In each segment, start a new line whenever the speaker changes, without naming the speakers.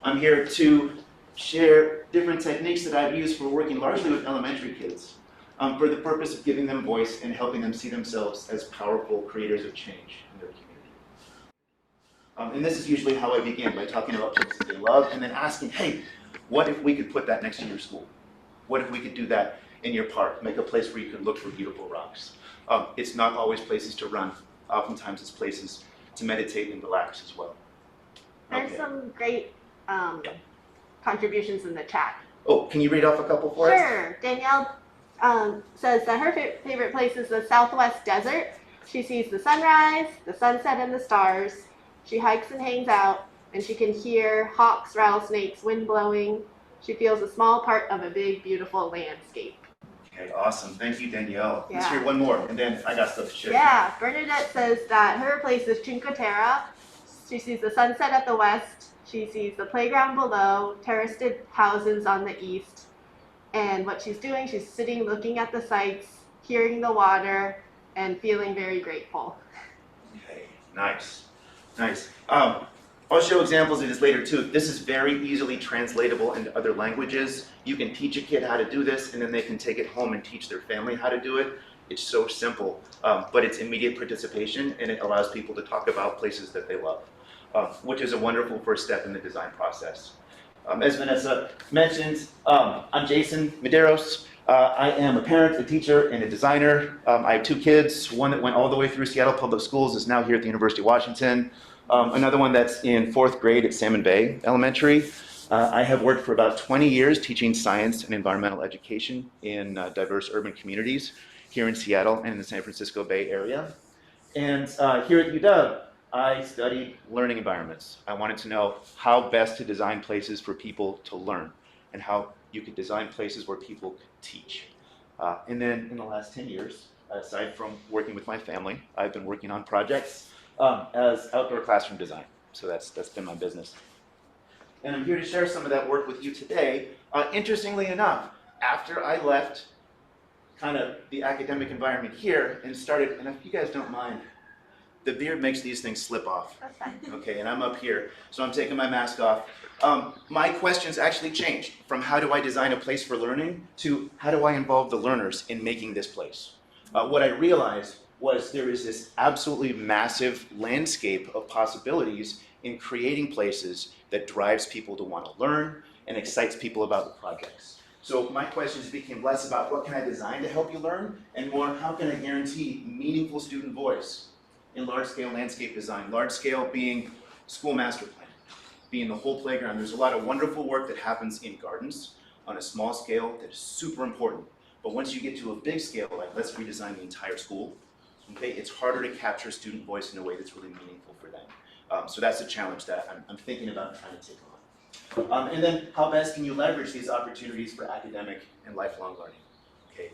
I'm here to share different techniques that I've used for working largely with elementary kids for the purpose of giving them voice and helping them see themselves as powerful creators of change in their community. And this is usually how I begin, by talking about places they love and then asking, hey, what if we could put that next to your school? What if we could do that in your park, make a place where you could look for beautiful rocks? It's not always places to run. Oftentimes it's places to meditate and relax as well.
There's some great contributions in the chat.
Oh, can you read off a couple for us?
Sure. Danielle says that her favorite place is the Southwest Desert. She sees the sunrise, the sunset, and the stars. She hikes and hangs out, and she can hear hawks, rattlesnakes, wind blowing. She feels a small part of a big, beautiful landscape.
Okay, awesome. Thank you, Danielle.
Yeah.
Let's hear one more, and then I got stuff to share.
Yeah, Bernadette says that her place is Cinque Terre. She sees the sunset at the west. She sees the playground below, terraced houses on the east. And what she's doing, she's sitting looking at the sights, hearing the water, and feeling very grateful.
Okay, nice. Nice. I'll show examples of this later too. This is very easily translatable into other languages. You can teach a kid how to do this, and then they can take it home and teach their family how to do it. It's so simple, but it's immediate participation, and it allows people to talk about places that they love, which is a wonderful first step in the design process. As Vanessa mentioned, I'm Jason Medeiros. I am a parent, a teacher, and a designer. I have two kids. One that went all the way through Seattle Public Schools is now here at the University of Washington. Another one that's in 4th grade at Salmon Bay Elementary. I have worked for about 20 years teaching science and environmental education in diverse urban communities here in Seattle and in the San Francisco Bay Area. And here at UW, I studied learning environments. I wanted to know how best to design places for people to learn and how you could design places where people could teach. And then in the last 10 years, aside from working with my family, I've been working on projects as outdoor classroom design. So that's been my business. And I'm here to share some of that work with you today. Interestingly enough, after I left kind of the academic environment here and started, and if you guys don't mind, the beard makes these things slip off.
That's fine.
Okay, and I'm up here, so I'm taking my mask off. My questions actually changed from how do I design a place for learning to how do I involve the learners in making this place. What I realized was there is this absolutely massive landscape of possibilities in creating places that drives people to want to learn and excites people about the projects. So my questions became less about what can I design to help you learn, and more how can I guarantee meaningful student voice in large-scale landscape design, large-scale being school master plan, being the whole playground. There's a lot of wonderful work that happens in gardens on a small scale that is super important. But once you get to a big scale, like let's redesign the entire school, okay, it's harder to capture student voice in a way that's really meaningful for them. So that's a challenge that I'm thinking about and trying to take on. And then how best can you leverage these opportunities for academic and lifelong learning? Okay,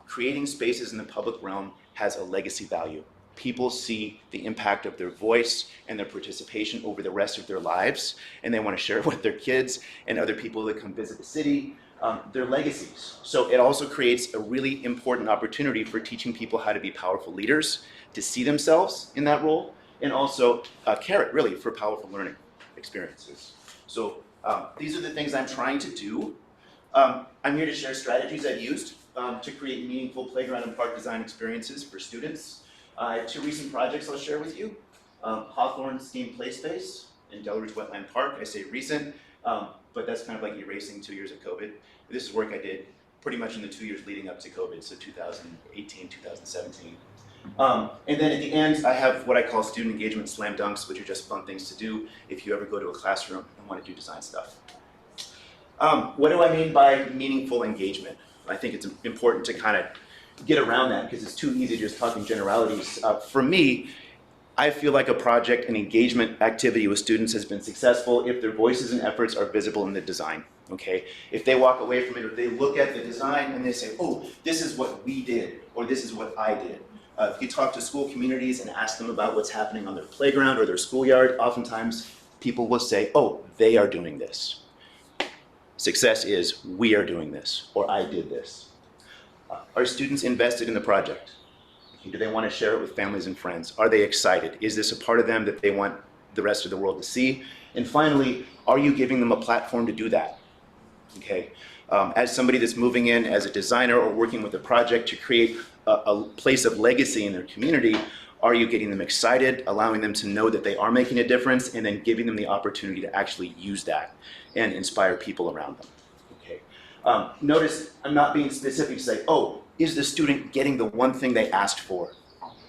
creating spaces in the public realm has a legacy value. People see the impact of their voice and their participation over the rest of their lives, and they want to share it with their kids and other people that come visit the city, their legacies. So it also creates a really important opportunity for teaching people how to be powerful leaders, to see themselves in that role, and also a carrot, really, for powerful learning experiences. So these are the things I'm trying to do. I'm here to share strategies I've used to create meaningful playground and park design experiences for students. I have two recent projects I'll share with you. Hawthorne Steam Play Space in Delridge Wetland Park. I say recent, but that's kind of like erasing 2 years of COVID. This is work I did pretty much in the 2 years leading up to COVID, so 2018, 2017. And then at the end, I have what I call student engagement slam dunks, which are just fun things to do if you ever go to a classroom and want to do design stuff. What do I mean by meaningful engagement? I think it's important to kind of get around that because it's too easy just talking generalities. For me, I feel like a project and engagement activity with students has been successful if their voices and efforts are visible in the design, okay? If they walk away from it, or they look at the design and they say, oh, this is what we did, or this is what I did. If you talk to school communities and ask them about what's happening on their playground or their schoolyard, oftentimes people will say, oh, they are doing this. Success is, we are doing this, or I did this. Are students invested in the project? Do they want to share it with families and friends? Are they excited? Is this a part of them that they want the rest of the world to see? And finally, are you giving them a platform to do that? Okay. As somebody that's moving in as a designer or working with a project to create a place of legacy in their community, are you getting them excited, allowing them to know that they are making a difference, and then giving them the opportunity to actually use that and inspire people around them? Okay. Notice I'm not being specific to say, oh, is the student getting the one thing they asked for?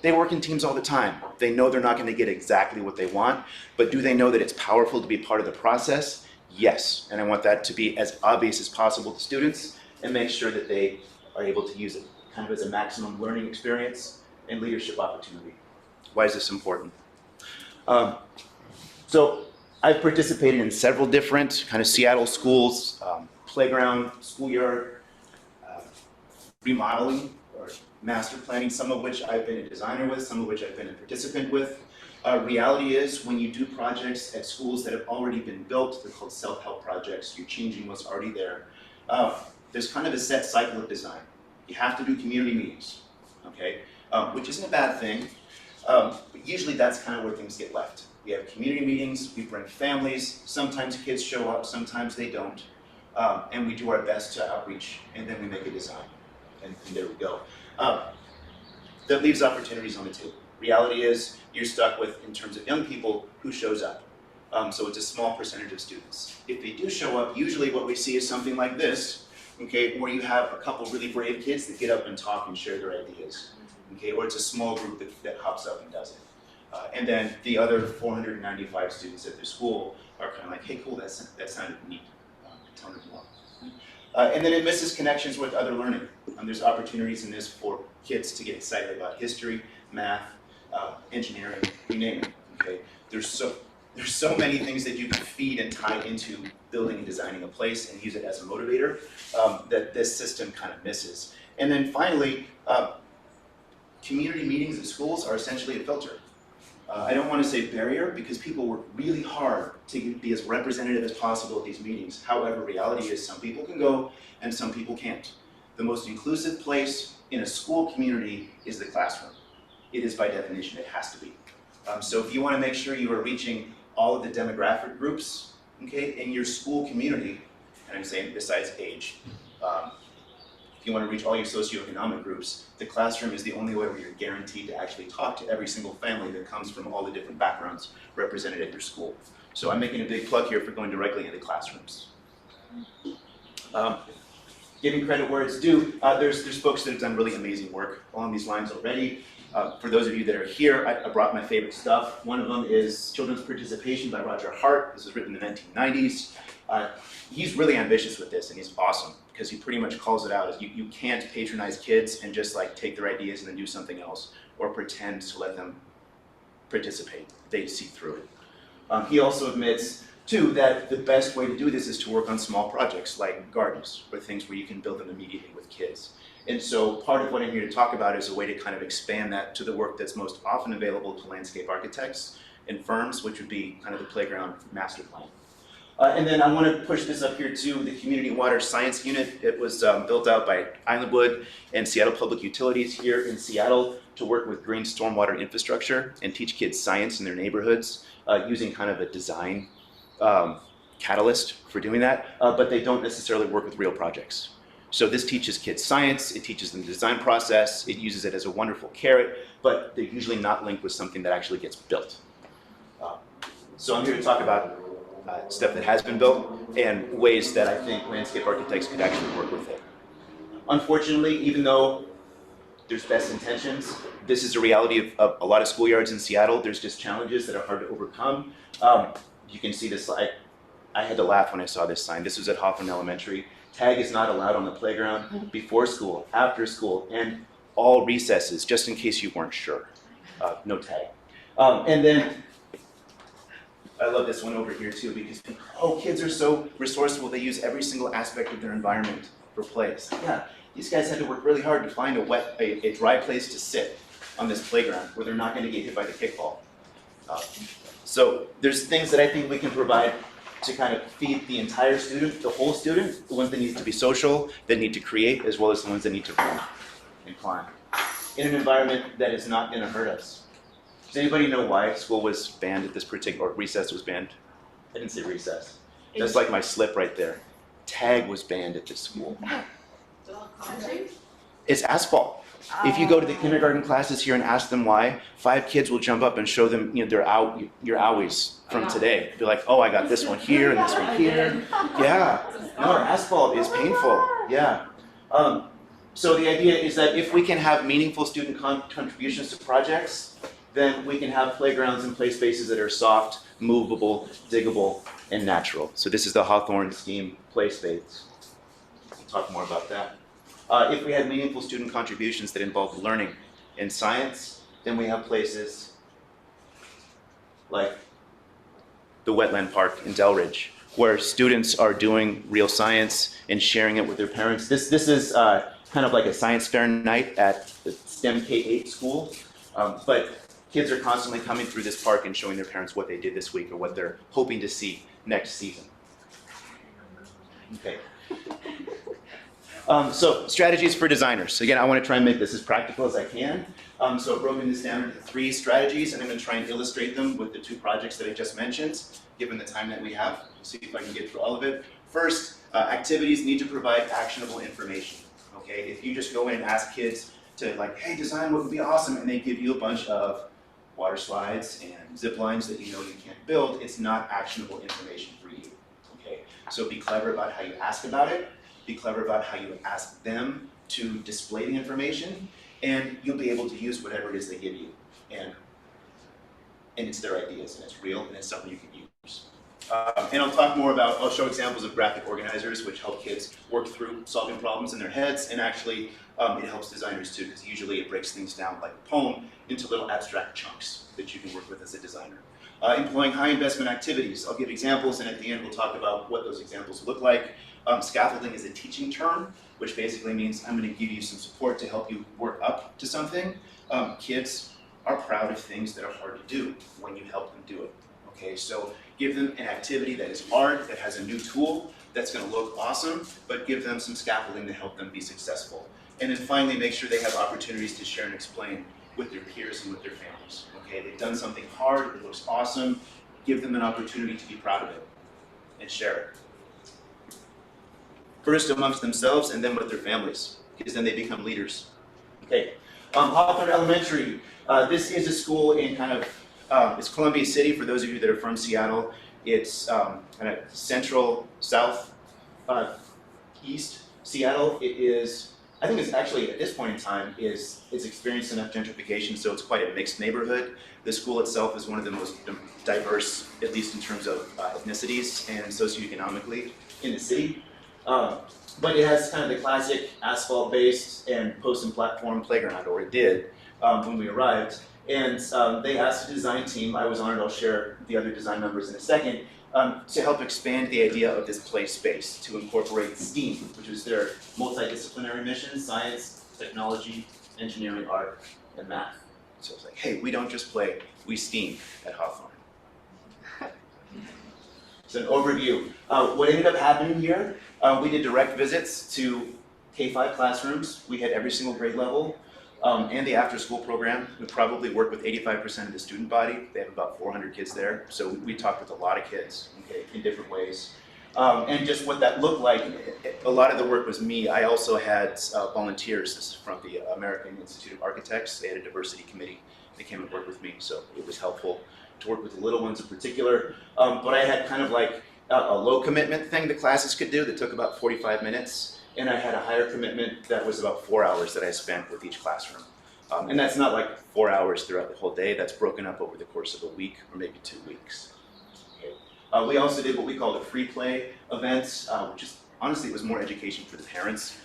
They work in teams all the time. They know they're not going to get exactly what they want, but do they know that it's powerful to be part of the process? Yes, and I want that to be as obvious as possible to students and make sure that they are able to use it kind of as a maximum learning experience and leadership opportunity. Why is this important? So I've participated in several different kind of Seattle schools, playground, schoolyard, remodeling, or master planning, some of which I've been a designer with, some of which I've been a participant with. Reality is when you do projects at schools that have already been built, they're called self-help projects, you're changing what's already there. There's kind of a set cycle of design. You have to do community meetings, okay? Which isn't a bad thing, but usually that's kind of where things get left. We have community meetings, we bring families, sometimes kids show up, sometimes they don't, and we do our best to outreach, and then we make a design, and there we go. That leaves opportunities on the table. Reality is you're stuck with, in terms of young people, who shows up. So it's a small percentage of students. If they do show up, usually what we see is something like this, okay, where you have a couple really brave kids that get up and talk and share their ideas, okay, or it's a small group that hops up and does it. And then the other 495 students at their school are kind of like, hey, cool, that sounded neat. Tell them more. And then it misses connections with other learning. There's opportunities in this for kids to get excited about history, math, engineering, you name it. Okay, there's so many things that you can feed and tie into building and designing a place and use it as a motivator that this system kind of misses. And then finally, community meetings at schools are essentially a filter. I don't want to say barrier because people work really hard to be as representative as possible at these meetings. However, reality is some people can go and some people can't. The most inclusive place in a school community is the classroom. It is by definition, it has to be. So if you want to make sure you are reaching all of the demographic groups, okay, in your school community, and I'm saying besides age, if you want to reach all your socioeconomic groups, the classroom is the only way where you're guaranteed to actually talk to every single family that comes from all the different backgrounds represented at your school. So I'm making a big plug here for going directly into classrooms. Giving credit where it's due, there's folks that have done really amazing work along these lines already. For those of you that are here, I brought my favorite stuff. One of them is Children's Participation by Roger Hart. This was written in the 1990s. He's really ambitious with this, and he's awesome because he pretty much calls it out as you can't patronize kids and just like take their ideas and then do something else or pretend to let them participate. They see through it. He also admits, too, that the best way to do this is to work on small projects like gardens or things where you can build them immediately with kids. And so part of what I'm here to talk about is a way to kind of expand that to the work that's most often available to landscape architects and firms, which would be kind of the playground master plan. And then I want to push this up here too, the Community Water Science Unit. It was built out by Islandwood and Seattle Public Utilities here in Seattle to work with green stormwater infrastructure and teach kids science in their neighborhoods using kind of a design catalyst for doing that, but they don't necessarily work with real projects. So this teaches kids science, it teaches them the design process, it uses it as a wonderful carrot, but they're usually not linked with something that actually gets built. So I'm here to talk about stuff that has been built and ways that I think landscape architects could actually work with it. Unfortunately, even though there's best intentions, this is a reality of a lot of schoolyards in Seattle. There's just challenges that are hard to overcome. You can see this slide. I had to laugh when I saw this sign. This was at Hoffman Elementary. Tag is not allowed on the playground before school, after school, and all recesses, just in case you weren't sure. No tag. And then, I love this one over here too, because kids are so resourceful, they use every single aspect of their environment for play. It's like, yeah, these guys had to work really hard to find a dry place to sit on this playground where they're not going to get hit by the kickball. So there's things that I think we can provide to kind of feed the entire student, the whole student, the ones that need to be social, that need to create, as well as the ones that need to run and climb, in an environment that is not going to hurt us. Does anybody know why school was banned at this particular, or recess was banned I didn't say recess. That's like my slip right there. Tag was banned at this school. It's asphalt. If you go to the kindergarten classes here and ask them why, 5 kids will jump up and show them, you know, your owies from today. Be like, oh, I got this one here and this one here. Yeah. No, asphalt is painful. Yeah. So the idea is that if we can have meaningful student contributions to projects, then we can have playgrounds and play spaces that are soft, movable, diggable, and natural. So this is the Hawthorne STEAM play space. We'll talk more about that. If we had meaningful student contributions that involved learning in science, then we have places like the Wetland Park in Delridge, where students are doing real science and sharing it with their parents. This is kind of like a science fair night at the STEM K-8 school, but kids are constantly coming through this park and showing their parents what they did this week or what they're hoping to see next season. Okay. So strategies for designers. Again, I want to try and make this as practical as I can. So I've broken this down into 3 strategies, and I'm going to try and illustrate them with the 2 projects that I just mentioned, given the time that we have. See if I can get through all of it. First, activities need to provide actionable information. Okay, if you just go in and ask kids to like, hey, design what would be awesome, and they give you a bunch of water slides and zip lines that you know you can't build, it's not actionable information for you. Okay, so be clever about how you ask about it. Be clever about how you ask them to display the information, and you'll be able to use whatever it is they give you. And it's their ideas, and it's real, and it's something you can use. And I'll talk more about, I'll show examples of graphic organizers which help kids work through solving problems in their heads, and actually it helps designers too, because usually it breaks things down like a poem into little abstract chunks that you can work with as a designer. Employing high investment activities. I'll give examples, and at the end we'll talk about what those examples look like. Scaffolding is a teaching term, which basically means I'm going to give you some support to help you work up to something. Kids are proud of things that are hard to do when you help them do it. Okay, so give them an activity that is hard, that has a new tool, that's going to look awesome, but give them some scaffolding to help them be successful. And then finally, make sure they have opportunities to share and explain with their peers and with their families. Okay, they've done something hard, it looks awesome, give them an opportunity to be proud of it and share it. First amongst themselves and then with their families, because then they become leaders. Okay, Hawthorne Elementary. This is a school in kind of, it's Columbia City for those of you that are from Seattle. It's kind of central, south, east Seattle. It is, I think it's actually at this point in time, it's experienced enough gentrification, so it's quite a mixed neighborhood. The school itself is one of the most diverse, at least in terms of ethnicities and socioeconomically in the city. But it has kind of the classic asphalt-based and post and platform playground, or it did when we arrived. And they asked the design team, I was honored, I'll share the other design members in a second, to help expand the idea of this play space, to incorporate STEAM, which is their multidisciplinary mission: science, technology, engineering, art, and math. So it's like, hey, we don't just play, we STEAM at Hawthorne. So an overview. What ended up happening here, we did direct visits to K-5 classrooms. We had every single grade level, and the after-school program. We probably worked with 85% of the student body. They have about 400 kids there, so we talked with a lot of kids, okay, in different ways. And just what that looked like, a lot of the work was me. I also had volunteers from the American Institute of Architects. They had a diversity committee. They came and worked with me, so it was helpful to work with the little ones in particular. But I had kind of like a low commitment thing the classes could do that took about 45 minutes. And I had a higher commitment that was about 4 hours that I spent with each classroom. And that's not like 4 hours throughout the whole day. That's broken up over the course of a week or maybe 2 weeks. Okay. We also did what we called a free play events, which is, honestly, it was more education for the parents,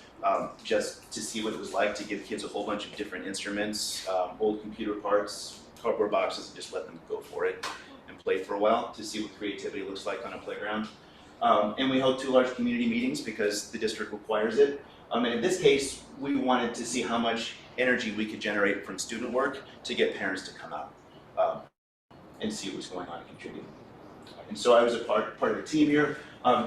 just to see what it was like to give kids a whole bunch of different instruments, old computer parts, cardboard boxes, and just let them go for it and play for a while to see what creativity looks like on a playground. And we held 2 large community meetings because the district requires it. And in this case, we wanted to see how much energy we could generate from student work to get parents to come out and see what's going on and contribute. And so I was a part of the team here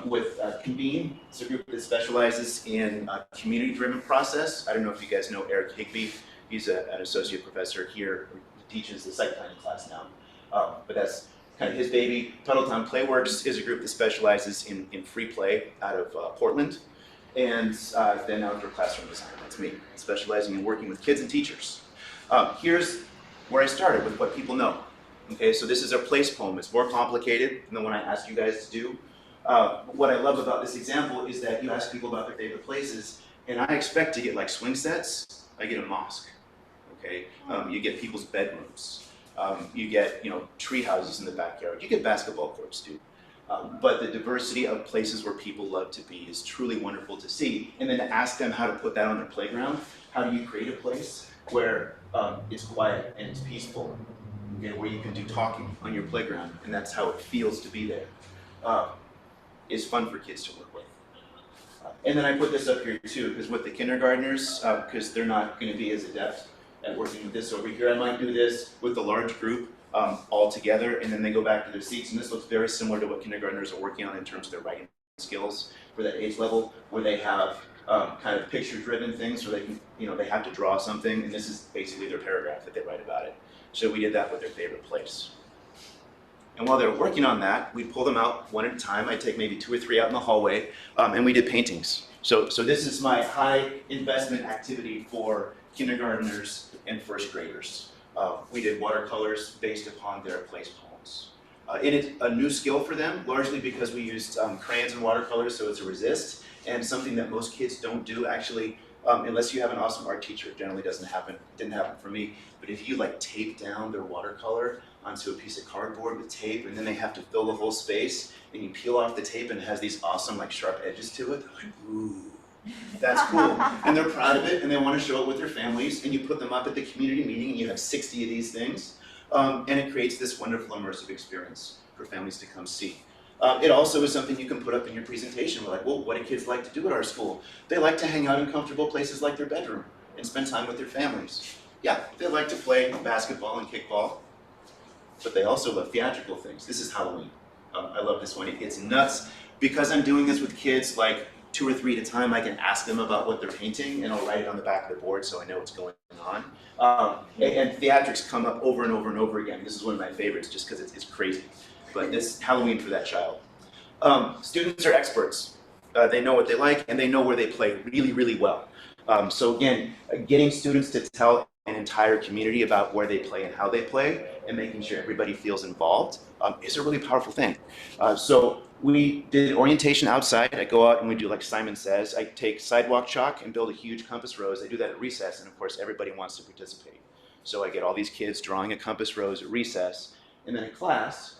with Convene. It's a group that specializes in community-driven process. I don't know if you guys know Eric Higbee. He's an associate professor here who teaches the site planning class now. But that's kind of his baby. Tuddletown Playworks is a group that specializes in free play out of Portland. And then outdoor classroom design, that's me, specializing in working with kids and teachers. Here's where I started with what people know. Okay, so this is a place poem. It's more complicated than the one I asked you guys to do. What I love about this example is that you ask people about their favorite places, and I expect to get like swing sets. I get a mosque. Okay, you get people's bedrooms. You get tree houses in the backyard. You get basketball courts too. But the diversity of places where people love to be is truly wonderful to see. And then to ask them how to put that on their playground, how do you create a place where it's quiet and it's peaceful, okay, where you can do talking on your playground, and that's how it feels to be there, is fun for kids to work with. And then I put this up here too, because with the kindergartners, because they're not going to be as adept at working with this over here, I might do this with a large group all together, and then they go back to their seats. And this looks very similar to what kindergartners are working on in terms of their writing skills for that age level, where they have kind of picture-driven things, where they can, they have to draw something, and this is basically their paragraph that they write about it. So we did that with their favorite place. And while they were working on that, we'd pull them out one at a time. I'd take maybe 2 or 3 out in the hallway, and we did paintings. So this is my high investment activity for kindergartners and first graders. We did watercolors based upon their place poems. It is a new skill for them, largely because we used crayons and watercolors, so it's a resist, and something that most kids don't do actually, unless you have an awesome art teacher. It generally didn't happen for me. But if you like tape down their watercolor onto a piece of cardboard with tape, and then they have to fill the whole space, and you peel off the tape and it has these awesome like sharp edges to it, they're like, ooh, that's cool. And they're proud of it, and they want to show it with their families, and you put them up at the community meeting, and you have 60 of these things, and it creates this wonderful immersive experience for families to come see. It also is something you can put up in your presentation. We're like, well, what do kids like to do at our school? They like to hang out in comfortable places like their bedroom and spend time with their families. Yeah, they like to play basketball and kickball, but they also love theatrical things. This is Halloween. I love this one. It gets nuts. Because I'm doing this with kids like 2 or 3 at a time, I can ask them about what they're painting, and I'll write it on the back of the board so I know what's going on. And theatrics come up over and over and over again. This is one of my favorites just because it's crazy. But this Halloween for that child. Students are experts. They know what they like, and they know where they play really, really well. So again, getting students to tell an entire community about where they play and how they play, and making sure everybody feels involved is a really powerful thing. So we did orientation outside. I go out and we do like Simon says. I take sidewalk chalk and build a huge compass rose. I do that at recess, and of course everybody wants to participate. So I get all these kids drawing a compass rose at recess, and then in class,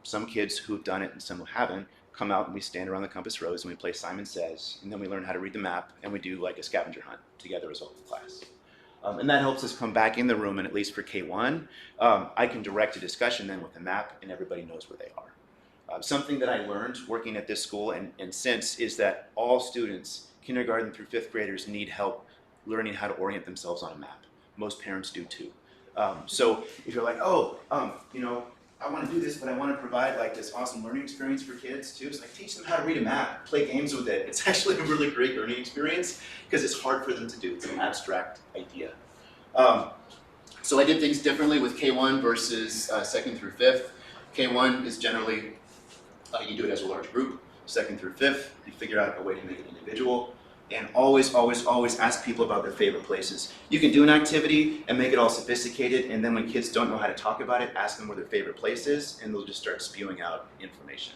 some kids who've done it and some who haven't come out and we stand around the compass rose and we play Simon Says, and then we learn how to read the map, and we do like a scavenger hunt together as a whole class. And that helps us come back in the room, and at least for K1, I can direct a discussion then with the map, and everybody knows where they are. Something that I learned working at this school and since is that all students, kindergarten through 5th graders, need help learning how to orient themselves on a map. Most parents do too. So if you're like, oh, I want to do this, but I want to provide like this awesome learning experience for kids too. It's like teach them how to read a map, play games with it. It's actually a really great learning experience because it's hard for them to do. It's an abstract idea. So I did things differently with K1 versus 2nd through 5th. K1 is generally, you do it as a large group. 2nd through 5th, you figure out a way to make it individual. And always, always, always ask people about their favorite places. You can do an activity and make it all sophisticated, and then when kids don't know how to talk about it, ask them where their favorite place is, and they'll just start spewing out information.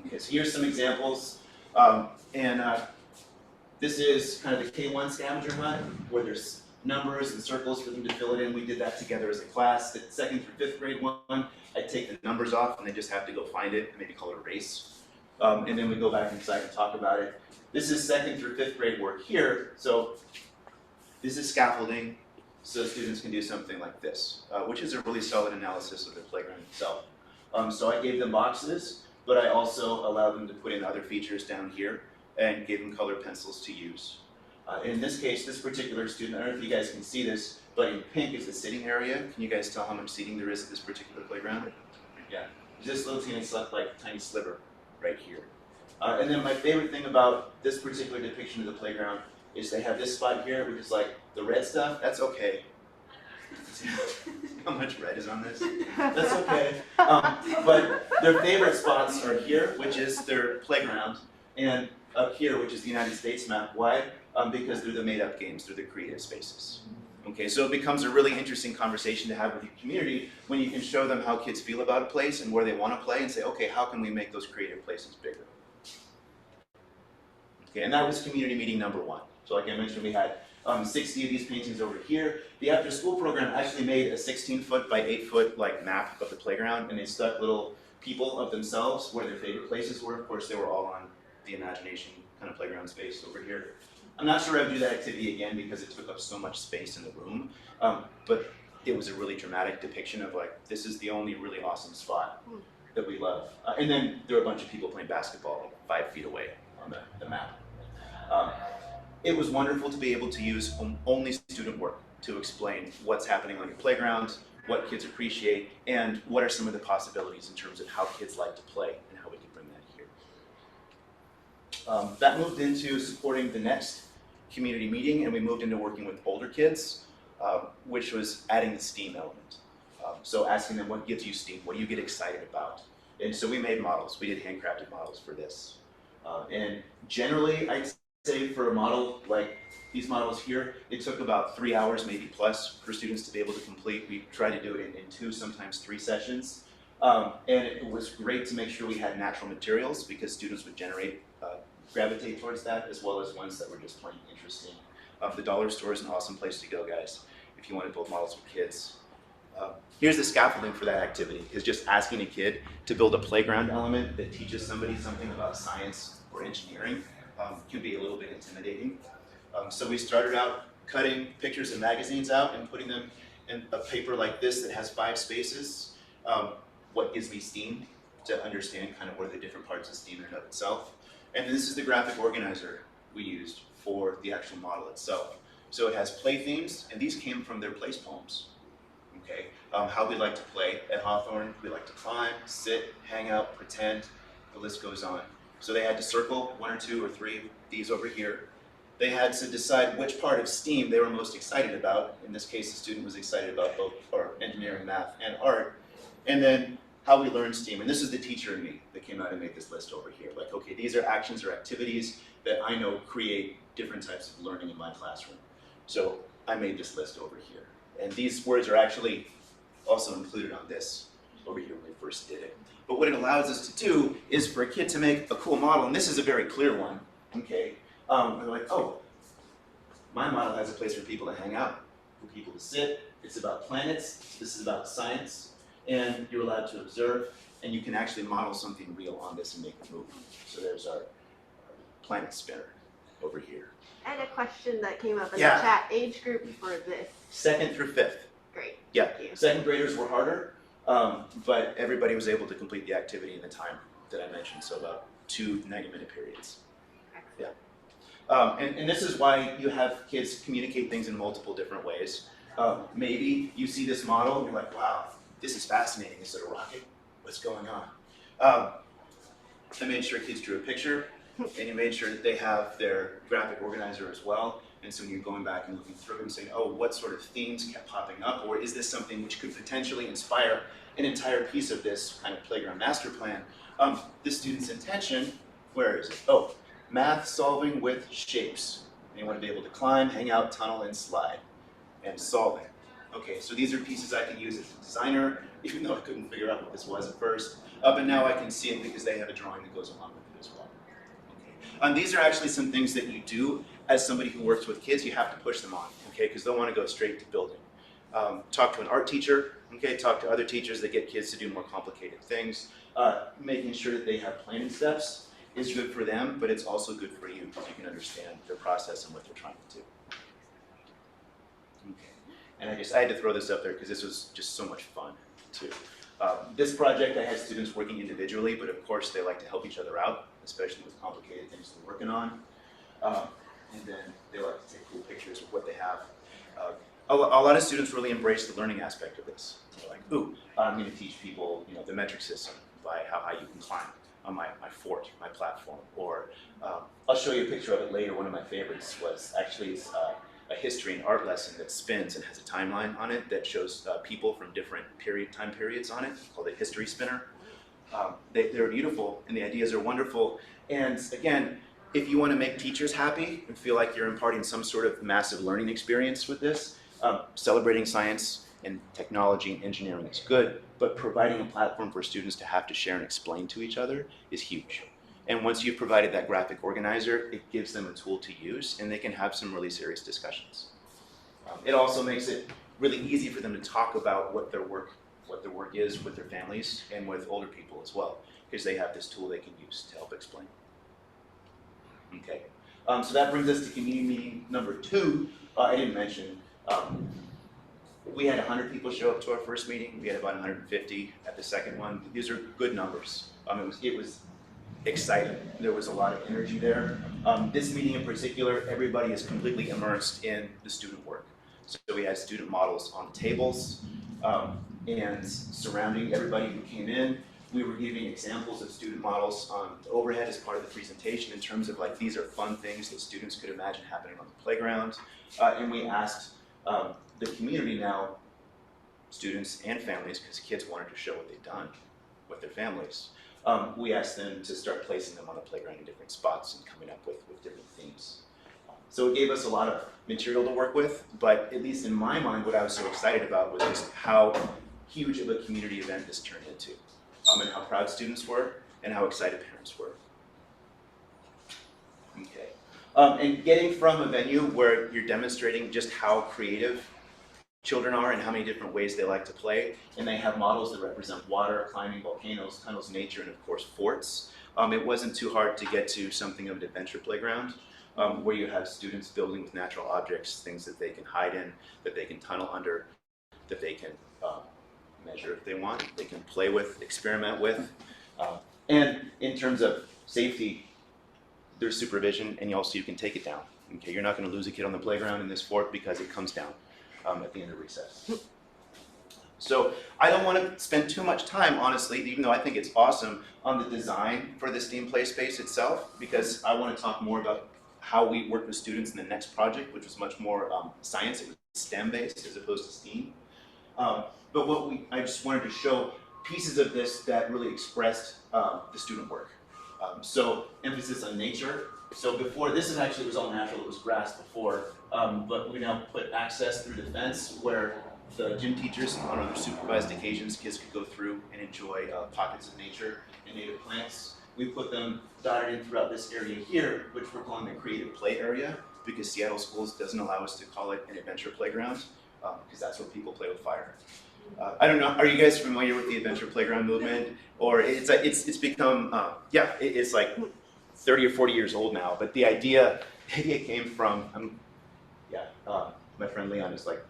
Okay, so here's some examples. This is kind of the K1 scavenger hunt, where there's numbers and circles for them to fill it in. We did that together as a class. The 2nd through 5th grade one, I'd take the numbers off, and they just have to go find it, and maybe call it a race. And then we go back inside and talk about it. This is 2nd through 5th grade work here. So this is scaffolding, so students can do something like this, which is a really solid analysis of the playground itself. So I gave them boxes, but I also allowed them to put in other features down here and gave them colored pencils to use. In this case, this particular student, I don't know if you guys can see this, but in pink is the sitting area. Can you guys tell how much seating there is at this particular playground? Yeah, this little tiny sliver right here. And then my favorite thing about this particular depiction of the playground is they have this spot here, which is like the red stuff. That's okay. How much red is on this? That's okay. But their favorite spots are here, which is their playground, and up here, which is the United States map. Why? Because they're the made-up games, they're the creative spaces. Okay, so it becomes a really interesting conversation to have with your community when you can show them how kids feel about a place and where they want to play and say, okay, how can we make those creative places bigger? Okay, and that was community meeting number 1. So like I mentioned, we had 60 of these paintings over here. The after school program actually made a 16-foot by 8-foot like map of the playground, and they stuck little people of themselves where their favorite places were. Of course, they were all on the imagination kind of playground space over here. I'm not sure I would do that activity again because it took up so much space in the room, but it was a really dramatic depiction of like, this is the only really awesome spot that we love. And then there were a bunch of people playing basketball like 5 feet away on the map. It was wonderful to be able to use only student work to explain what's happening on your playground, what kids appreciate, and what are some of the possibilities in terms of how kids like to play and how we can bring that here. That moved into supporting the next community meeting, and we moved into working with older kids, which was adding the STEAM element. So asking them, what gives you STEAM? What do you get excited about? And so we made models. We did handcrafted models for this. And generally, I'd say for a model like these models here, it took about 3 hours, maybe plus, for students to be able to complete. We tried to do it in 2, sometimes 3 sessions. And it was great to make sure we had natural materials because students would gravitate towards that, as well as ones that were just plain interesting. The dollar store is an awesome place to go, guys, if you want to build models with kids. Here's the scaffolding for that activity, because just asking a kid to build a playground element that teaches somebody something about science or engineering can be a little bit intimidating. So we started out cutting pictures and magazines out and putting them in a paper like this that has 5 spaces. What gives me STEAM, to understand kind of where the different parts of STEAM are in of itself. And this is the graphic organizer we used for the actual model itself. So it has play themes, and these came from their place poems. Okay, how we like to play at Hawthorne, we like to climb, sit, hang out, pretend, the list goes on. So they had to circle 1 or 2 or 3 of these over here. They had to decide which part of STEAM they were most excited about. In this case, the student was excited about both engineering, math, and art. And then how we learn STEAM. And this is the teacher in me that came out and made this list over here. Like, okay, these are actions or activities that I know create different types of learning in my classroom. So I made this list over here. And these words are actually also included on this over here when we first did it. But what it allows us to do is for a kid to make a cool model, and this is a very clear one, okay? They're like, oh, my model has a place for people to hang out, for people to sit. It's about planets, this is about science, and you're allowed to observe, and you can actually model something real on this and make it move. So there's our planet spinner over here.
And a question that came up in the chat, age group for this?
2nd through 5th.
Great.
Yeah, 2nd graders were harder, but everybody was able to complete the activity in the time that I mentioned, so about 2 90-minute periods.
Excellent.
Yeah. And this is why you have kids communicate things in multiple different ways. Maybe you see this model and you're like, wow, this is fascinating. Is it a rocket? What's going on? I made sure kids drew a picture, and you made sure that they have their graphic organizer as well. And so when you're going back and looking through and saying, oh, what sort of themes kept popping up? Or is this something which could potentially inspire an entire piece of this kind of playground master plan? The student's intention, where is it? Oh, math solving with shapes. And you want to be able to climb, hang out, tunnel, and slide. And solving. Okay, so these are pieces I can use as a designer, even though I couldn't figure out what this was at first. But now I can see it because they have a drawing that goes along with it as well. Okay. These are actually some things that you do as somebody who works with kids. You have to push them on, okay, because they'll want to go straight to building. Talk to an art teacher, okay, talk to other teachers that get kids to do more complicated things. Making sure that they have planning steps is good for them, but it's also good for you because you can understand their process and what they're trying to do. Okay. And I had to throw this up there because this was just so much fun too. This project, I had students working individually, but of course they like to help each other out, especially with complicated things they're working on. And then they like to take cool pictures of what they have. A lot of students really embrace the learning aspect of this. They're like, ooh, I'm going to teach people, the metric system by how high you can climb on my fort, my platform. Or I'll show you a picture of it later. One of my favorites was actually a history and art lesson that spins and has a timeline on it that shows people from different time periods on it, called a history spinner. They're beautiful and the ideas are wonderful. And again, if you want to make teachers happy and feel like you're imparting some sort of massive learning experience with this, celebrating science and technology and engineering is good, but providing a platform for students to have to share and explain to each other is huge. And once you've provided that graphic organizer, it gives them a tool to use and they can have some really serious discussions. It also makes it really easy for them to talk about what their work is with their families and with older people as well, because they have this tool they can use to help explain. Okay, so that brings us to community meeting number 2. I didn't mention, we had 100 people show up to our first meeting. We had about 150 at the second one. These are good numbers. It was exciting. There was a lot of energy there. This meeting in particular, everybody is completely immersed in the student work. So we had student models on tables and surrounding everybody who came in. We were giving examples of student models on the overhead as part of the presentation in terms of like, these are fun things that students could imagine happening on the playground. And we asked the community now, students and families, because kids wanted to show what they've done with their families. We asked them to start placing them on the playground in different spots and coming up with different themes. So it gave us a lot of material to work with, but at least in my mind, what I was so excited about was just how huge of a community event this turned into, and how proud students were, and how excited parents were. Okay, and getting from a venue where you're demonstrating just how creative children are and how many different ways they like to play, and they have models that represent water, climbing, volcanoes, tunnels, nature, and of course forts. It wasn't too hard to get to something of an adventure playground, where you have students building with natural objects, things that they can hide in, that they can tunnel under, that they can measure if they want, they can play with, experiment with. And in terms of safety, there's supervision, and also you can take it down. Okay, you're not going to lose a kid on the playground in this fort because it comes down at the end of recess. So I don't want to spend too much time, honestly, even though I think it's awesome, on the design for the STEAM play space itself, because I want to talk more about how we work with students in the next project, which was much more science. It was STEM-based as opposed to STEAM. But I just wanted to show pieces of this that really expressed the student work. So emphasis on nature. So before, this is actually, it was all natural, it was grass before, but we now put access through the fence where the gym teachers, on other supervised occasions, kids could go through and enjoy pockets of nature and native plants. We put them dotted in throughout this area here, which we're calling the creative play area, because Seattle Schools doesn't allow us to call it an adventure playground, because that's where people play with fire. I don't know, are you guys familiar with the adventure playground movement? Or it's become, it's like 30 or 40 years old now, but the idea came from, my friend Leon is like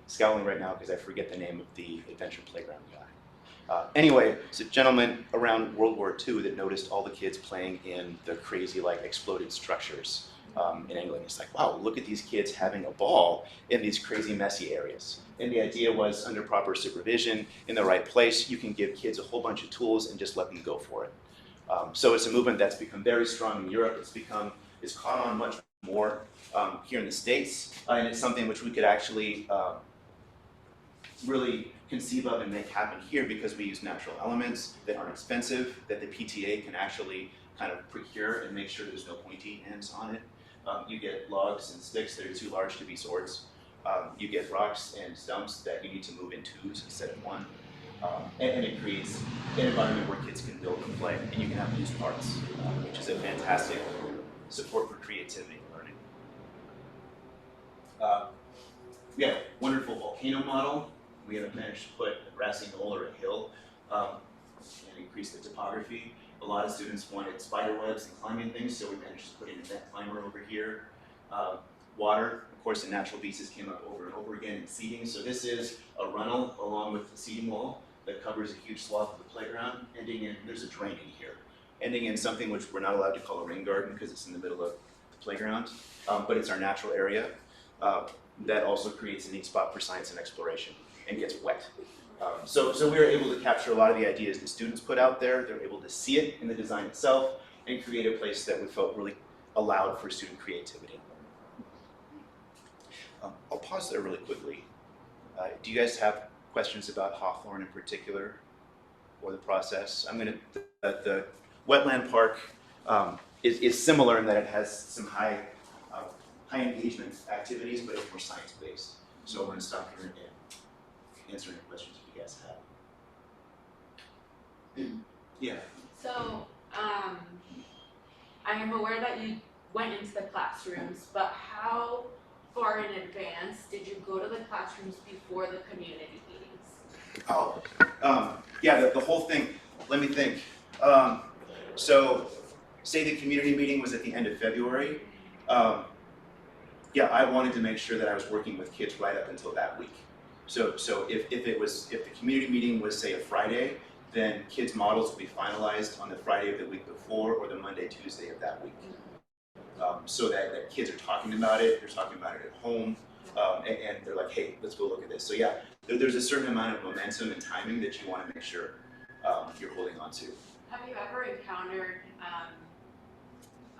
scowling right now because I forget the name of the adventure playground guy. Anyway, it's a gentleman around World War II that noticed all the kids playing in the crazy like exploded structures in England. It's like, wow, look at these kids having a ball in these crazy messy areas. And the idea was, under proper supervision, in the right place, you can give kids a whole bunch of tools and just let them go for it. So it's a movement that's become very strong in Europe. It's caught on much more here in the States, and it's something which we could actually really conceive of and make happen here, because we use natural elements that aren't expensive, that the PTA can actually kind of procure and make sure there's no pointy ends on it. You get logs and sticks that are too large to be swords. You get rocks and stumps that you need to move in twos instead of one. And it creates an environment where kids can build and play, and you can have used parts, which is a fantastic support for creativity and learning. We have a wonderful volcano model. We haven't managed to put a grassy knoll or a hill and increase the topography. A lot of students wanted spider webs and climbing things, so we managed to put in a vent climber over here. Water, of course, the natural pieces came up over and over again in seating. So this is a runnel along with the seating wall that covers a huge swath of the playground, ending in, there's a drain in here, ending in something which we're not allowed to call a rain garden because it's in the middle of the playground, but it's our natural area that also creates a neat spot for science and exploration and gets wet. So we were able to capture a lot of the ideas the students put out there. They're able to see it in the design itself and create a place that we felt really allowed for student creativity. pause there really quickly. Do you guys have questions about Hawthorne in particular, or the process? The wetland park is similar in that it has some high engagement activities, but it's more science-based. So we're going to stop here and answer any questions if you guys have. Yeah.
So, I am aware that you went into the classrooms, but how far in advance did you go to the classrooms before the community meetings?
Oh, yeah, the whole thing, let me think. So, say the community meeting was at the end of February. Yeah, I wanted to make sure that I was working with kids right up until that week. So if the community meeting was, say, a Friday, then kids' models will be finalized on the Friday of the week before or the Monday, Tuesday of that week. So that kids are talking about it, they're talking about it at home, and they're like, hey, let's go look at this. So yeah, there's a certain amount of momentum and timing that you want to make sure you're holding on to.
Have you ever encountered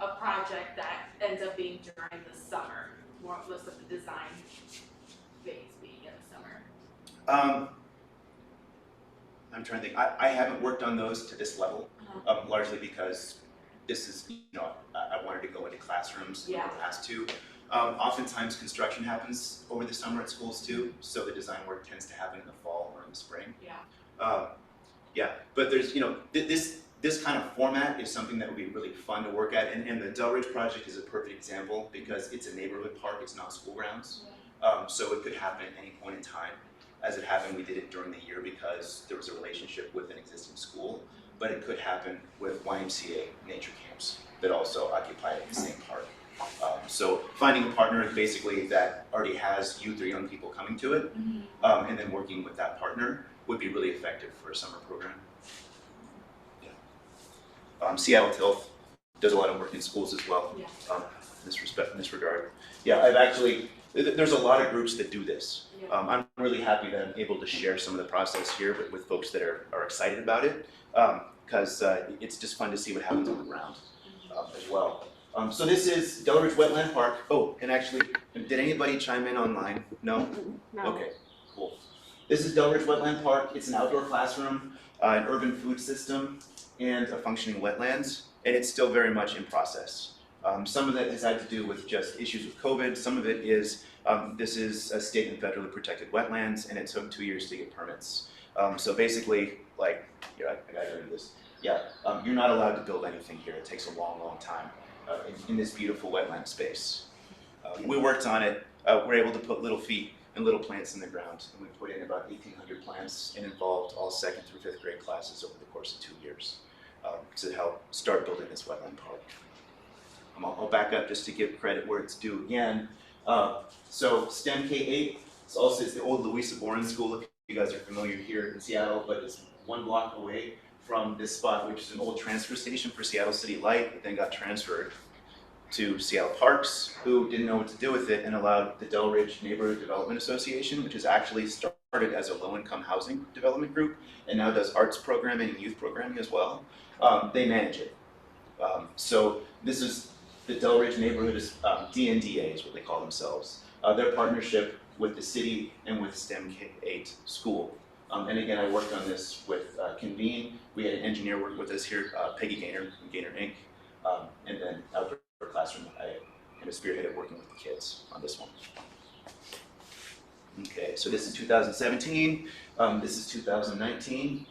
a project that ends up being during the summer, more or less of the design phase being in the summer?
I'm trying to think. I haven't worked on those to this level, largely because this is, I wanted to go into classrooms in the past two. Oftentimes construction happens over the summer at schools too, so the design work tends to happen in the fall or in the spring.
Yeah.
Yeah, but there's, this kind of format is something that would be really fun to work at, and the Delridge project is a perfect example because it's a neighborhood park, it's not school grounds. So it could happen at any point in time. As it happened, we did it during the year because there was a relationship with an existing school, but it could happen with YMCA nature camps that also occupy the same park. So finding a partner basically that already has youth or young people coming to it, and then working with that partner would be really effective for a summer program. Yeah. Seattle TILF does a lot of work in schools as well, in this regard. Yeah, there's a lot of groups that do this. I'm really happy that I'm able to share some of the process here, but with folks that are excited about it, because it's just fun to see what happens on the ground as well. So this is Delridge Wetland Park. Oh, and actually, did anybody chime in online? No?
No.
Okay, cool. This is Delridge Wetland Park. It's an outdoor classroom, an urban food system, and a functioning wetlands, and it's still very much in process. Some of that has had to do with just issues with COVID. Some of it is, this is a state and federally protected wetlands, and it took 2 years to get permits. So basically, I gotta go into this. Yeah, you're not allowed to build anything here. It takes a long, long time in this beautiful wetland space. We worked on it. We're able to put little feet and little plants in the ground, and we put in about 1,800 plants and involved all 2nd through 5th grade classes over the course of 2 years to help start building this wetland park. I'll back up just to give credit where it's due again. So STEM K-8 it's the old Louisa Boren School, if you guys are familiar here in Seattle, but it's 1 block away from this spot, which is an old transfer station for Seattle City Light. It then got transferred to Seattle Parks, who didn't know what to do with it and allowed the Delridge Neighborhood Development Association, which is actually started as a low-income housing development group and now does arts programming and youth programming as well. They manage it. So this is the Delridge Neighborhood DNDA is what they call themselves. Their partnership with the city and with STEM K-8 school. And again, I worked on this with Convene. We had an engineer work with us here, Peggy Gaynor from Gaynor Inc. And then outdoor classroom, I kind of spearheaded working with the kids on this one. Okay, so this is 2017. This is 2019.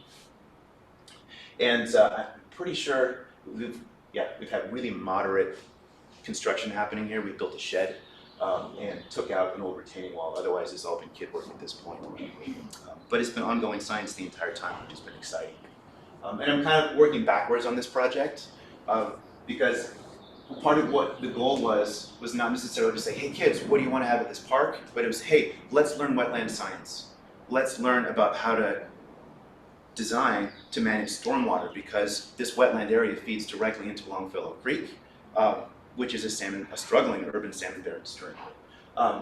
And I'm pretty sure we've had really moderate construction happening here. We built a shed and took out an old retaining wall. Otherwise, it's all been kid work at this point. But it's been ongoing science the entire time, which has been exciting. And I'm kind of working backwards on this project because part of what the goal was not necessarily to say, hey kids, what do you want to have at this park? But it was, hey, let's learn wetland science. Let's learn about how to design to manage stormwater, because this wetland area feeds directly into Longfellow Creek, which is a struggling urban salmon-bearing stream.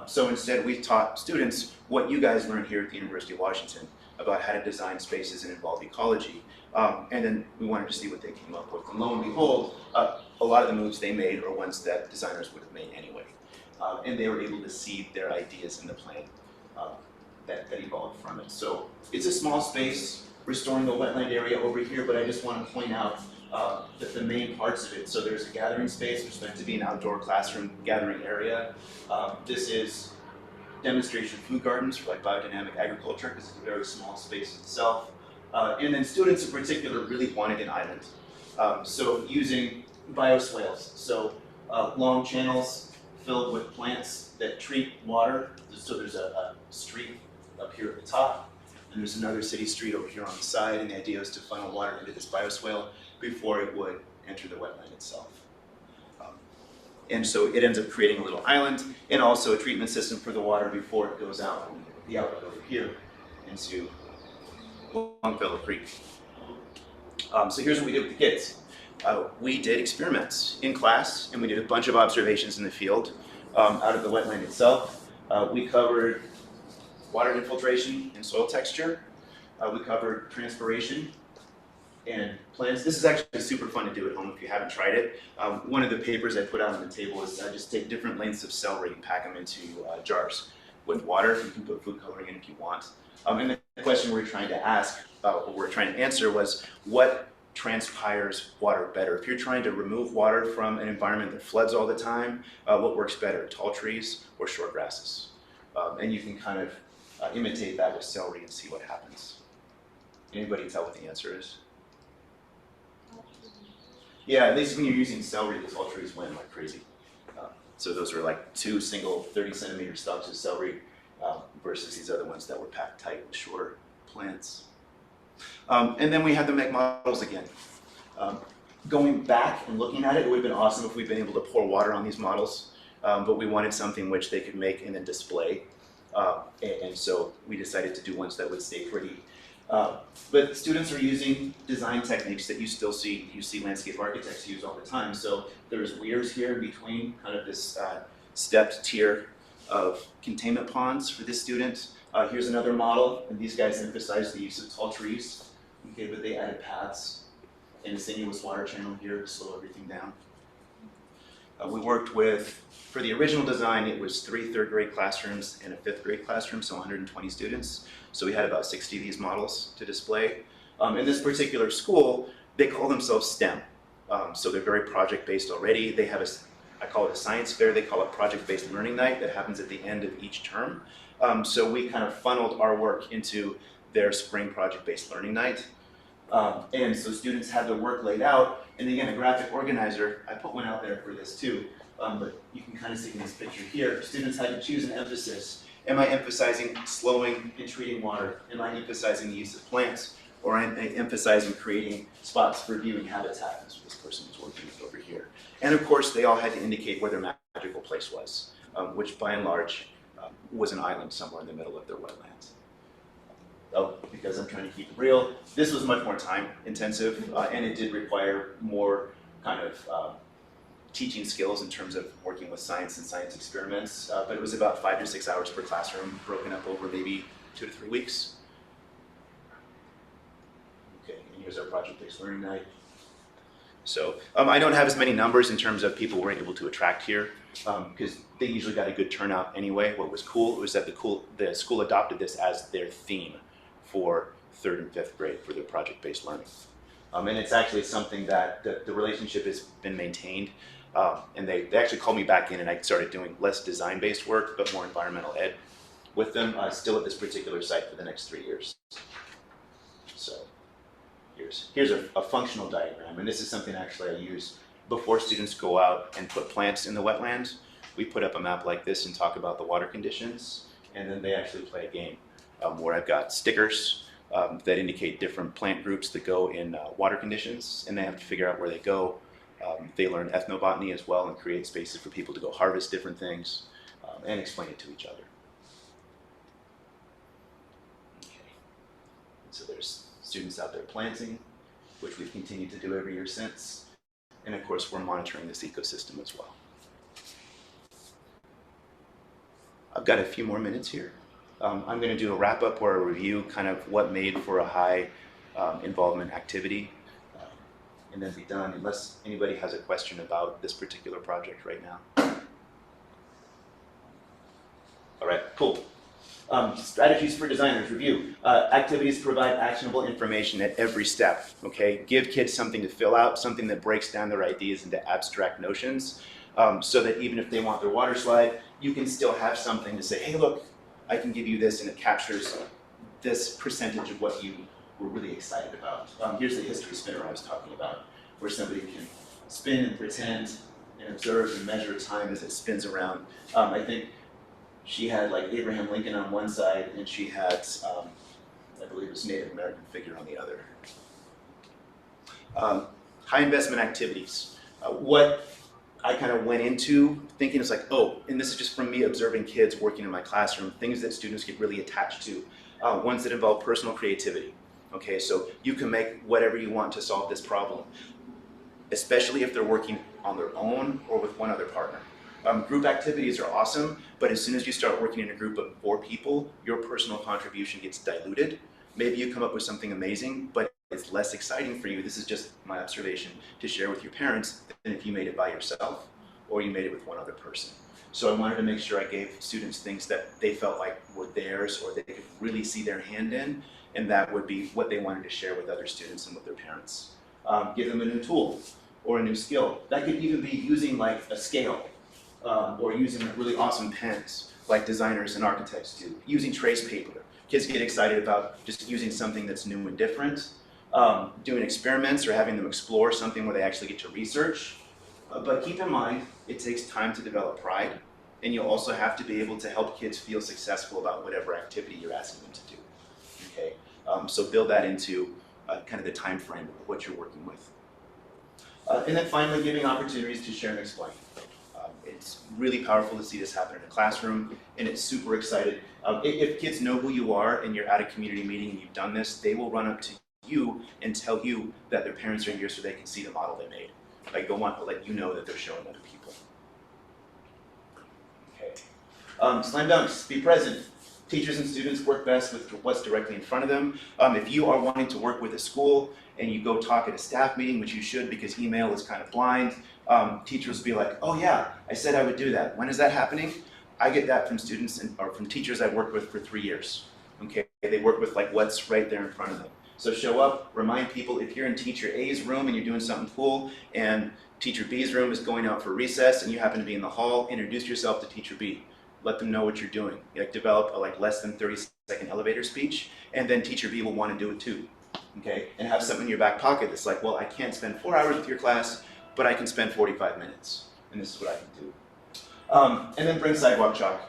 So instead, we taught students what you guys learned here at the University of Washington about how to design spaces and involve ecology. And then we wanted to see what they came up with. And lo and behold, a lot of the moves they made are ones that designers would have made anyway. and they were able to seed their ideas in the plan that evolved from it. So it's a small space, restoring the wetland area over here, but I just want to point out the main parts of it. So there's a gathering space, which is meant to be an outdoor classroom gathering area. This is demonstration food gardens for like biodynamic agriculture, because it's a very small space itself. And then students in particular really wanted an island. So using bioswales, so long channels filled with plants that treat water. So there's a street up here at the top, and there's another city street over here on the side, and the idea is to funnel water into this bioswale before it would enter the wetland itself. And so it ends up creating a little island and also a treatment system for the water before it goes out the outlet over here into Longfellow Creek. So here's what we did with the kids. We did experiments in class, and we did a bunch of observations in the field out of the wetland itself. We covered water infiltration and soil texture. We covered transpiration and plants. This is actually super fun to do at home if you haven't tried it. One of the papers I put out on the table is just take different lengths of celery and pack them into jars with water. You can put food coloring in if you want. And the question we're trying to ask, or we're trying to answer, was what transpires water better? If you're trying to remove water from an environment that floods all the time, what works better, tall trees or short grasses? And you can kind of imitate that with celery and see what happens. Anybody tell what the answer is? Yeah, at least when you're using celery, the tall trees win like crazy. So those are like 2 single 30-centimeter stalks of celery versus these other ones that were packed tight with shorter plants. And then we had them make models again. Going back and looking at it, it would have been awesome if we'd been able to pour water on these models, but we wanted something which they could make and then display. And so we decided to do ones that would stay pretty. But students are using design techniques that you see landscape architects use all the time. So there's weirs here in between, kind of this stepped tier of containment ponds for this student. Here's another model, and these guys emphasize the use of tall trees. Okay, but they added paths and a sinuous water channel here to slow everything down. We worked with, for the original design, it was 3 third-grade classrooms and a 5th-grade classroom, so 120 students. So we had about 60 of these models to display. In this particular school, they call themselves STEM. So they're very project-based already. They have I call it a science fair, they call it project-based learning night that happens at the end of each term. So we kind of funneled our work into their spring project-based learning night. And so students had their work laid out, and again, a graphic organizer, I put one out there for this too, but you can kind of see in this picture here, students had to choose an emphasis. Am I emphasizing slowing and treating water? Am I emphasizing the use of plants? Or am I emphasizing creating spots for viewing habitat? That's what this person was working with over here. And of course, they all had to indicate where their magical place was, which by and large was an island somewhere in the middle of their wetlands. Oh, because I'm trying to keep it real, this was much more time intensive, and it did require more kind of teaching skills in terms of working with science and science experiments, but it was about 5 to 6 hours per classroom, broken up over maybe 2 to 3 weeks. Okay, and here's our project-based learning night. So I don't have as many numbers in terms of people we're able to attract here, because they usually got a good turnout anyway. What was cool was that the school adopted this as their theme for 3rd and 5th grade for their project-based learning. And it's actually something that the relationship has been maintained. And they actually called me back in, and I started doing less design-based work, but more environmental ed with them, still at this particular site for the next 3 years. So here's a functional diagram, and this is something actually I use before students go out and put plants in the wetland. We put up a map like this and talk about the water conditions, and then they actually play a game where I've got stickers that indicate different plant groups that go in water conditions, and they have to figure out where they go. They learn ethnobotany as well and create spaces for people to go harvest different things and explain it to each other. Okay. So there's students out there planting, which we've continued to do every year since. And of course, we're monitoring this ecosystem as well. I've got a few more minutes here. I'm going to do a wrap-up or a review, kind of what made for a high involvement activity, and then be done, unless anybody has a question about this particular project right now. All right, cool. Strategies for designers, review. Activities provide actionable information at every step, okay? Give kids something to fill out, something that breaks down their ideas into abstract notions, so that even if they want their water slide, you can still have something to say, hey, look, I can give you this, and it captures this percentage of what you were really excited about. Here's the history spinner I was talking about, where somebody can spin and pretend and observe and measure time as it spins around. I think she had like Abraham Lincoln on one side, and she had, I believe it was Native American figure on the other. High investment activities. What I kind of went into thinking is like, oh, and this is just from me observing kids working in my classroom, things that students get really attached to, ones that involve personal creativity. Okay, so you can make whatever you want to solve this problem, especially if they're working on their own or with one other partner. Group activities are awesome, but as soon as you start working in a group of 4 people, your personal contribution gets diluted. Maybe you come up with something amazing, but it's less exciting for you. This is just my observation to share with your parents than if you made it by yourself or you made it with one other person. So I wanted to make sure I gave students things that they felt like were theirs or they could really see their hand in, and that would be what they wanted to share with other students and with their parents. Give them a new tool or a new skill. That could even be using like a scale. Or using really awesome pens, like designers and architects do. Using trace paper. Kids get excited about just using something that's new and different. Doing experiments or having them explore something where they actually get to research. But keep in mind, it takes time to develop pride, and you'll also have to be able to help kids feel successful about whatever activity you're asking them to do. Okay? So build that into kind of the time frame of what you're working with. And then finally, giving opportunities to share and explain. It's really powerful to see this happen in a classroom, and it's super excited. If kids know who you are and you're at a community meeting and you've done this, they will run up to you and tell you that their parents are here so they can see the model they made. Like they'll want to let you know that they're showing other people. Okay. Slam dunks, be present. Teachers and students work best with what's directly in front of them. If you are wanting to work with a school and you go talk at a staff meeting, which you should because email is kind of blind, teachers will be like, oh yeah, I said I would do that. When is that happening? I get that from students or from teachers I've worked with for 3 years. Okay, they work with like what's right there in front of them. So show up, remind people if you're in teacher A's room and you're doing something cool and teacher B's room is going out for recess and you happen to be in the hall, introduce yourself to teacher B. Let them know what you're doing. Like develop a like less than 30-second elevator speech, and then teacher B will want to do it too. Okay, and have something in your back pocket that's like, well, I can't spend 4 hours with your class, but I can spend 45 minutes, and this is what I can do. And then bring sidewalk chalk.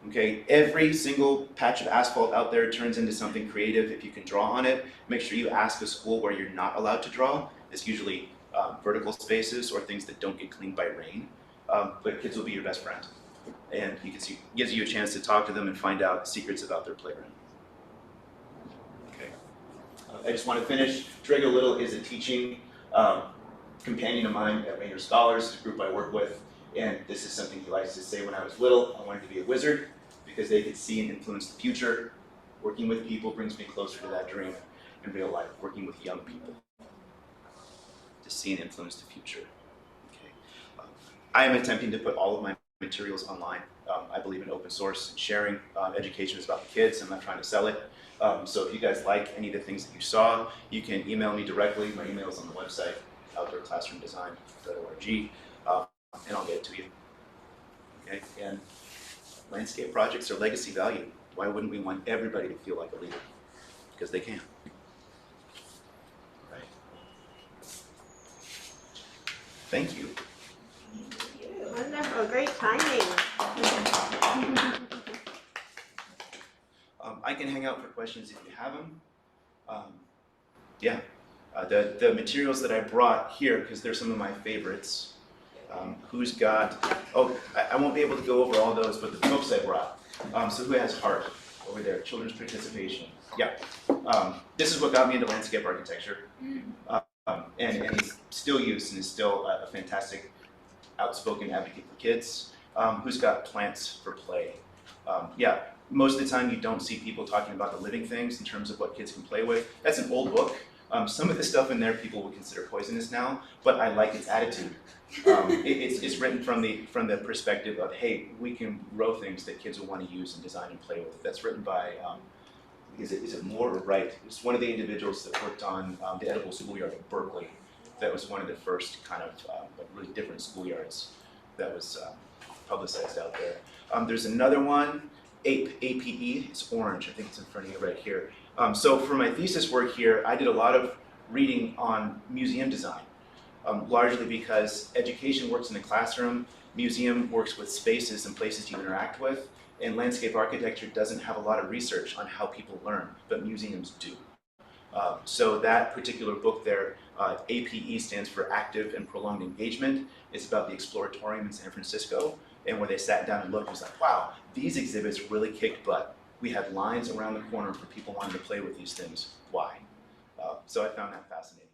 Okay, every single patch of asphalt out there turns into something creative if you can draw on it. Make sure you ask a school where you're not allowed to draw. It's usually vertical spaces or things that don't get cleaned by rain, but kids will be your best friend. And you can see, gives you a chance to talk to them and find out secrets about their playground. Okay, I just want to finish. Drago Little is a teaching companion of mine at Ranger Scholars, a group I work with, and this is something he likes to say. When I was little, I wanted to be a wizard because they could see and influence the future. Working with people brings me closer to that dream in real life, working with young people to see and influence the future. Okay. I am attempting to put all of my materials online. I believe in open source and sharing. Education is about the kids. I'm not trying to sell it. So if you guys like any of the things that you saw, you can email me directly. My email is on the website, outdoorclassroomdesign.org, and I'll get it to you. Okay? And landscape projects are legacy value. Why wouldn't we want everybody to feel like a leader? Because they can. Right. Thank you.
Wonderful, great timing.
I can hang out for questions if you have them. Yeah, the materials that I brought here, because they're some of my favorites. Who's got, oh, I won't be able to go over all those, but the books I brought. So who has heart over there? Children's participation. Yeah. This is what got me into landscape architecture. And it's still used and is still a fantastic outspoken advocate for kids. Who's got plants for play? Yeah, most of the time you don't see people talking about the living things in terms of what kids can play with. That's an old book, Some of the stuff in there people would consider poisonous now, but I like its attitude. It's written from the perspective of, hey, we can grow things that kids will want to use and design and play with. That's written by, is it Moore or Wright? It's one of the individuals that worked on the edible schoolyard at Berkeley. That was one of the first kind of like really different schoolyards that was publicized out there. There's another one, APE, it's orange, I think it's in front of you right here. So for my thesis work here, I did a lot of reading on museum design, largely because education works in the classroom, museum works with spaces and places you interact with, and landscape architecture doesn't have a lot of research on how people learn, but museums do. So that particular book there, APE stands for Active and Prolonged Engagement. It's about the Exploratorium in San Francisco, and where they sat down and looked, it was like, wow, these exhibits really kicked butt. We had lines around the corner for people wanting to play with these things. Why? So I found that fascinating.